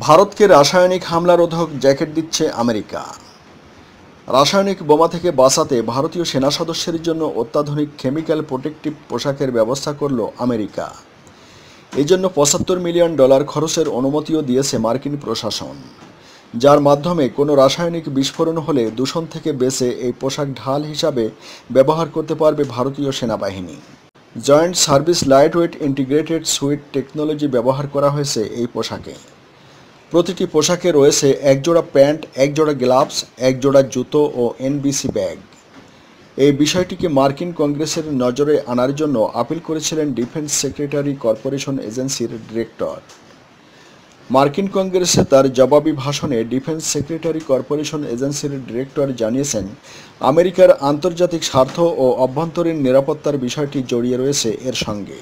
ভারতকে রাসায়নিক হামলা রোধক জ্যাকেট দিচ্ছে আমেরিকা। রাসায়নিক বোমা থেকে বাঁচাতে ভারতীয় সেনা সদস্যদের জন্য অত্যাধুনিক কেমিক্যাল প্রোটেক্টিভ পোশাকের ব্যবস্থা করল আমেরিকা। এই জন্য $75 মিলিয়ন খরচের অনুমতিও দিয়েছে মার্কিন প্রশাসন, যার মাধ্যমে কোনো রাসায়নিক বিস্ফোরণ হলে দূষণ থেকে বেঁচে এই পোশাক ঢাল হিসাবে ব্যবহার করতে পারবে ভারতীয় সেনাবাহিনী। Joint service lightweight integrated sweet technology ব্যবহার করা হয়েছে এই পোশাকে। প্রতিটি পোশাকে রয়েছে একজোড়া প্যান্ট, একজোড়া গ্লাভস, একজোড়া জুতো ও এনবিসি ব্যাগ। এই বিষয়টিকে মার্কিন কংগ্রেসের নজরে আনার জন্য আপিল করেছিলেন ডিফেন্স সেক্রেটারি কর্পোরেশন এজেন্সির ডিরেক্টর। মার্কিন কংগ্রেসে তার জবাবি ভাষণে ডিফেন্স সেক্রেটারি কর্পোরেশন এজেন্সির ডিরেক্টর জানিয়েছেন, আমেরিকার আন্তর্জাতিক স্বার্থ ও অভ্যন্তরীণ নিরাপত্তার বিষয়টি জড়িয়ে রয়েছে এর সঙ্গে।